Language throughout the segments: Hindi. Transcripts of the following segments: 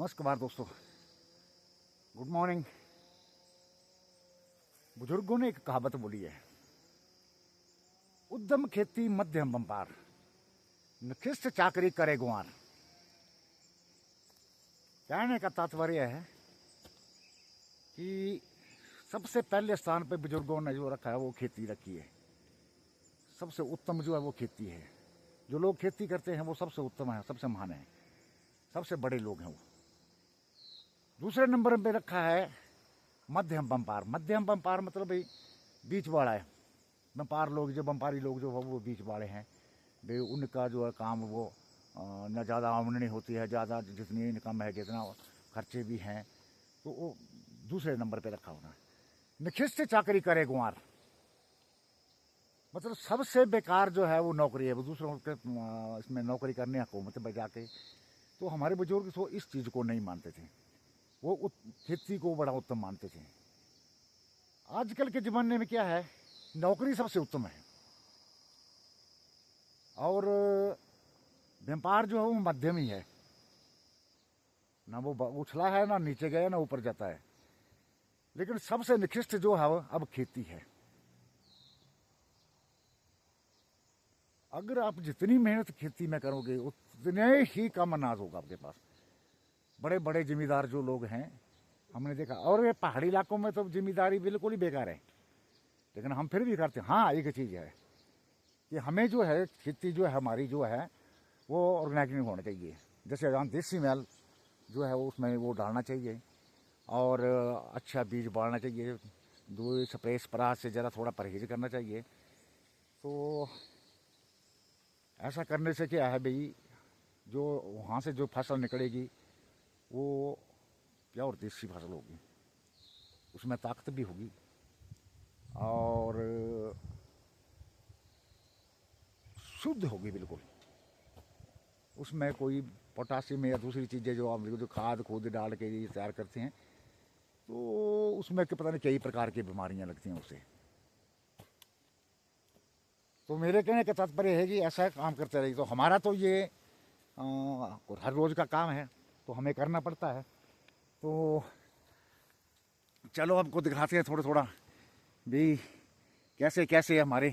नमस्कार दोस्तों, गुड मॉर्निंग। बुजुर्गों ने एक कहावत बोली है, उद्यम खेती मध्यम व्यापार, निकृष्ट चाकरी करे गुआर। कहने का तात्पर्य है कि सबसे पहले स्थान पर बुजुर्गों ने जो रखा है वो खेती रखी है। सबसे उत्तम जो है वो खेती है। जो लोग खेती करते हैं वो सबसे उत्तम है, सबसे महान है, सबसे बड़े लोग हैं वो। दूसरे नंबर पे रखा है मध्यम व्यापार। मध्यम व्यापार मतलब भाई बीच वाला है। व्यापार लोग जो व्यापारी लोग जो है वो बीच वाले हैं भाई, उनका जो है काम वो न ज़्यादा आमदनी होती है, ज़्यादा जितनी इनकम है, जितना खर्चे भी हैं, तो वो दूसरे नंबर पे रखा होना। निकृष्ट चाकरी करे गुआर, मतलब सबसे बेकार जो है वो नौकरी है। वो दूसरों के इसमें नौकरी करने हुकूमत में जाके, तो हमारे बुजुर्ग तो इस चीज़ को नहीं मानते थे। वो खेती को बड़ा उत्तम मानते थे। आजकल के ज़माने में क्या है, नौकरी सबसे उत्तम है और व्यापार जो है वो मध्यम ही है। ना वो उछला है, ना नीचे गया, ना ऊपर जाता है। लेकिन सबसे निकृष्ट जो है अब खेती है। अगर आप जितनी मेहनत खेती में करोगे उतने ही कम अनाज होगा आपके पास। बड़े बड़े जिम्मेदार जो लोग हैं हमने देखा, और ये पहाड़ी इलाकों में तो जिम्मेदारी बिल्कुल ही बेकार है, लेकिन हम फिर भी करते हैं। हाँ, एक चीज़ है कि हमें जो है खेती जो है हमारी जो है वो ऑर्गेनाइजिंग होना चाहिए। जैसे यहाँ देसी मैल जो है वो उसमें वो डालना चाहिए और अच्छा बीज बाढ़ना चाहिए। दो स्प्रे स्प्रा से ज़रा थोड़ा परहेज करना चाहिए। तो ऐसा करने से क्या है भाई, जो वहाँ से जो फसल निकलेगी वो क्या और देसी फसल होगी, उसमें ताकत भी होगी और शुद्ध होगी बिल्कुल। उसमें कोई पोटासियम या दूसरी चीज़ें जो हम जो खाद खुद डाल के ये तैयार करते हैं, तो उसमें पता नहीं कई प्रकार की बीमारियां लगती हैं उससे। तो मेरे कहने का तात्पर्य है कि ऐसा काम करते रहिए। तो हमारा तो ये हर रोज़ का काम है, तो हमें करना पड़ता है। तो चलो आपको दिखाते हैं थोड़ा थोड़ा भी कैसे कैसे हमारे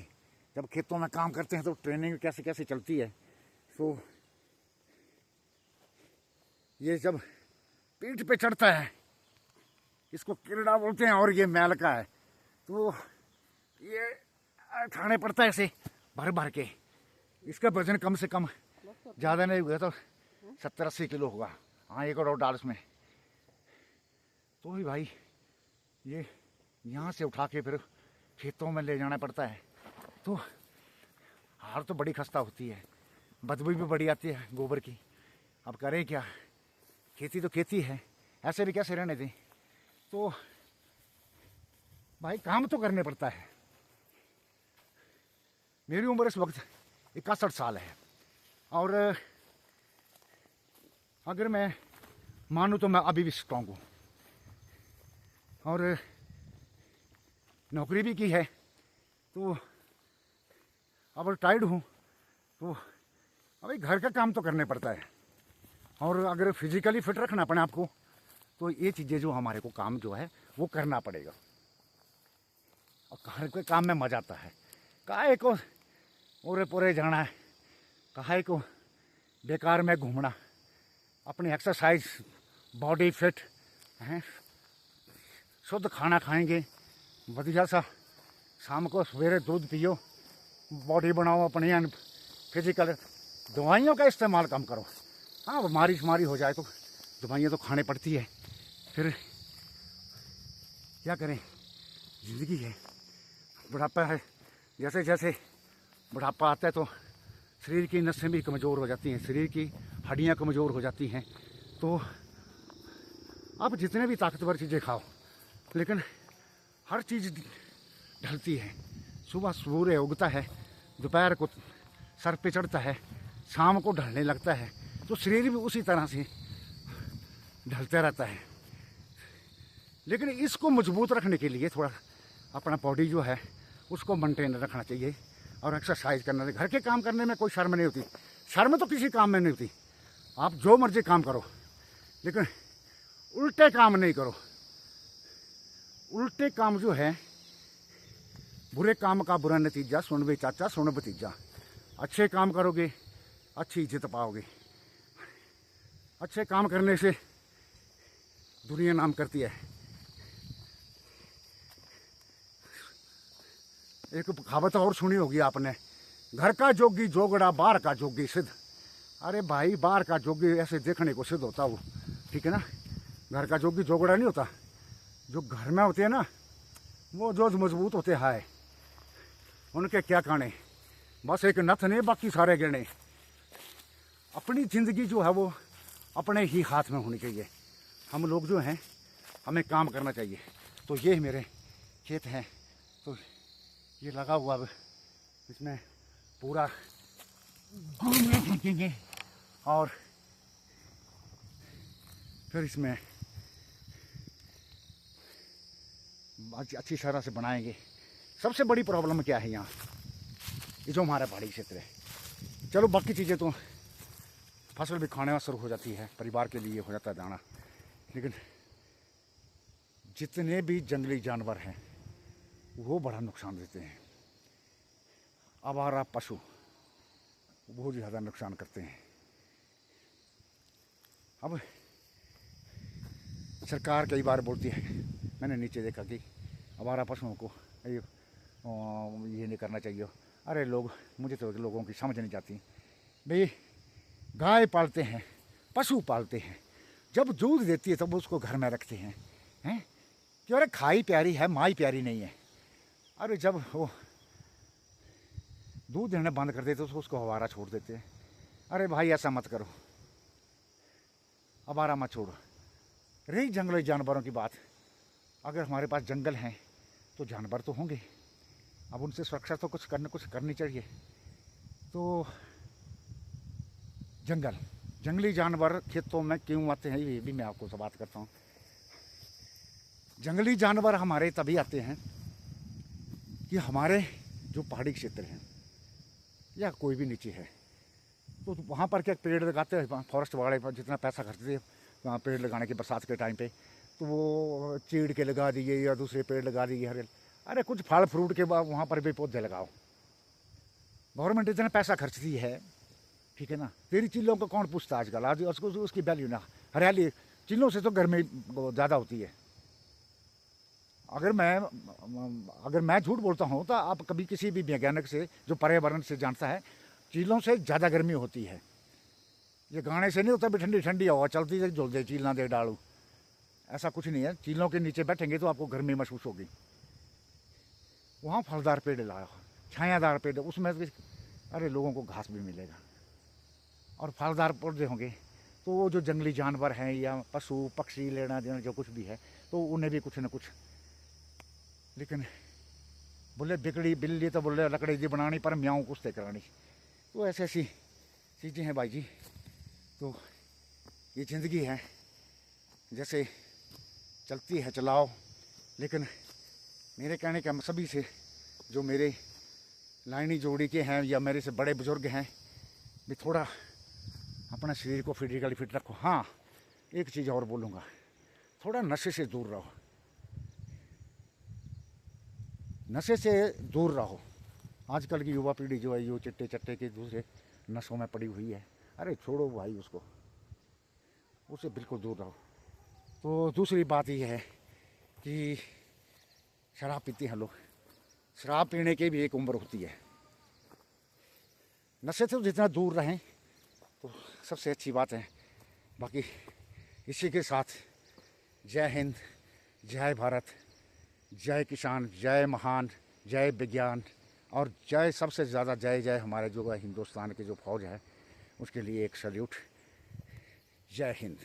जब खेतों में काम करते हैं तो ट्रेनिंग कैसे कैसे चलती है। तो ये जब पीठ पे चढ़ता है, इसको किरड़ा बोलते हैं और ये मैल का है, तो ये खाने पड़ता है ऐसे भर भर के। इसका वजन कम से कम ज़्यादा नहीं हुआ तो 70-80 किलो होगा। हाँ, 1 डाल इसमें। तो ही भाई ये यहाँ से उठा के फिर खेतों में ले जाना पड़ता है। तो हार तो बड़ी खस्ता होती है, बदबू भी बड़ी आती है गोबर की। अब करें क्या, खेती तो खेती है, ऐसे भी कैसे रहने दें। तो भाई काम तो करने पड़ता है। मेरी उम्र इस वक्त 61 साल है और अगर मैं मानूँ तो मैं अभी भी स्ट्रॉन्ग हूँ और नौकरी भी की है। तो अब टायर्ड हूँ, तो अभी घर का काम तो करने पड़ता है। और अगर फिजिकली फिट रखना पड़े आपको, तो ये चीज़ें जो हमारे को काम जो है वो करना पड़ेगा। और घर के काम में मज़ा आता है। काहे को ओरे पोरे जाना है, काहे को बेकार में घूमना। अपनी एक्सरसाइज, बॉडी फिट हैं, शुद्ध खाना खाएंगे बढ़िया सा, शाम को सवेरे दूध पियो, बॉडी बनाओ अपनी एंड फिजिकल। दवाइयों का इस्तेमाल कम करो। हाँ, बीमारी हो जाए तो दवाइयाँ तो खाने पड़ती है, फिर क्या करें, ज़िंदगी है। बुढ़ापा है, जैसे जैसे बुढ़ापा आता है तो शरीर की नसें भी कमज़ोर हो जाती हैं, शरीर की हड्डियाँ कमज़ोर हो जाती हैं। तो आप जितने भी ताकतवर चीज़ें खाओ, लेकिन हर चीज़ ढलती है। सुबह सूर्य उगता है, दोपहर को सर पे चढ़ता है, शाम को ढलने लगता है, तो शरीर भी उसी तरह से ढलता रहता है। लेकिन इसको मजबूत रखने के लिए थोड़ा अपना बॉडी जो है उसको मेंटेन रखना चाहिए और एक्सरसाइज करना चाहिए। घर के काम करने में कोई शर्म नहीं होती, शर्म तो किसी काम में नहीं होती। आप जो मर्जी काम करो, लेकिन उल्टे काम नहीं करो। उल्टे काम जो है, बुरे काम का बुरा नतीजा, सुन बे चाचा सुन भतीजा। अच्छे काम करोगे अच्छी इज्जत पाओगे। अच्छे काम करने से दुनिया नाम करती है। एक कहावत और सुनी होगी आपने, घर का जोगी जोगड़ा बाहर का जोगी सिद्ध। अरे भाई, बाहर का जोगी ऐसे देखने को सिद्ध होता वो, ठीक है ना। घर का जोगी जोगड़ा नहीं होता। जो घर में होते हैं ना, वो जो मजबूत होते हैं, उनके क्या कहने, बस एक नथ ने बाकी सारे गिरने। अपनी ज़िंदगी जो है वो अपने ही हाथ में होनी चाहिए। हम लोग जो हैं, हमें काम करना चाहिए। तो ये मेरे खेत हैं, तो ये लगा हुआ, अब इसमें पूरा घूमने फेंकेंगे और फिर इसमें अच्छी तरह से बनाएंगे। सबसे बड़ी प्रॉब्लम क्या है यहाँ, ये जो हमारा पहाड़ी क्षेत्र है। चलो बाकी चीज़ें तो फसल भी खाने में शुरू हो जाती है, परिवार के लिए हो जाता है दाना, लेकिन जितने भी जंगली जानवर हैं वो बड़ा नुकसान देते हैं। आवारा पशु बहुत ज़्यादा नुकसान करते हैं। अब सरकार कई बार बोलती है, मैंने नीचे देखा कि आवारा पशुओं को ये नहीं करना चाहिए। अरे लोग, मुझे तो लोगों की समझ नहीं जाती भाई। गाय पालते हैं, पशु पालते हैं, जब दूध देती है तब उसको घर में रखते हैं कि अरे खाई प्यारी है, माई प्यारी नहीं है। अरे जब वो दूध देना बंद कर देते तो उसको आवारा छोड़ देते हैं। अरे भाई ऐसा मत करो, आवारा मत छोड़ो। रही जंगली जानवरों की बात, अगर हमारे पास जंगल हैं तो जानवर तो होंगे, अब उनसे सुरक्षा तो कुछ करनी चाहिए। तो जंगली जानवर खेतों में क्यों आते हैं, ये भी मैं आपको बात करता हूँ। जंगली जानवर हमारे तभी आते हैं कि हमारे जो पहाड़ी क्षेत्र हैं या कोई भी नीचे है, तो वहाँ पर क्या पेड़ लगाते हैं, फॉरेस्ट वाले जितना पैसा खर्चते हैं वहाँ पेड़ लगाने के बरसात के टाइम पे, तो वो चीड़ के लगा दिए या दूसरे पेड़ लगा दिए हरे। अरे कुछ फल फ्रूट के बाद वहाँ पर भी पौधे लगाओ। गवर्नमेंट इतना पैसा खर्चती है, ठीक है ना। तेरी चीलों को कौन पूछता आजकल, आज उसको उसकी वैल्यू ना। हरियाली चीलों से तो गर्मी ज़्यादा होती है। अगर मैं झूठ बोलता हूँ तो आप कभी किसी भी वैज्ञानिक से जो पर्यावरण से जानता है, चीलों से ज़्यादा गर्मी होती है। ये गाने से नहीं होता भी ठंडी ठंडी हवा चलती है झुल दे चील ना दे डालू, ऐसा कुछ नहीं है। चीलों के नीचे बैठेंगे तो आपको गर्मी महसूस होगी। वहाँ फलदार पेड़ लगाओ, छायादार पेड़, उसमें अरे लोगों को घास भी मिलेगा और फलदार पौधे होंगे, तो वो जो जंगली जानवर हैं या पशु पक्षी लेना देना जो कुछ भी है, तो उन्हें भी कुछ न कुछ। लेकिन बोले बिगड़ी बिल्ली तो बोले लकड़ी दी बनानी पर म्याऊं कुछ करानी। तो ऐसी ऐसी चीज़ें हैं भाई जी। तो ये ज़िंदगी है, जैसे चलती है चलाओ। लेकिन मेरे कहने का सभी से, जो मेरे लाइनी जोड़ी के हैं या मेरे से बड़े बुजुर्ग हैं, भी थोड़ा अपना शरीर को फिजिकली फिट रखो। हाँ, एक चीज़ और बोलूँगा, थोड़ा नशे से दूर रहो। नशे से दूर रहो। आजकल की युवा पीढ़ी जो है यो चिट्टे चट्टे के दूसरे नशों में पड़ी हुई है। अरे छोड़ो भाई उसको, उससे बिल्कुल दूर रहो। तो दूसरी बात यह है कि शराब पीते हैं लोग। शराब पीने की भी एक उम्र होती है। नशे से जितना दूर रहें तो सबसे अच्छी बात है। बाकी इसी के साथ जय हिंद, जय भारत, जय किसान, जय महान, जय विज्ञान और जय, सबसे ज़्यादा जय जय हमारे जो हिंदुस्तान की जो फौज है उसके लिए एक सल्यूट। जय हिंद।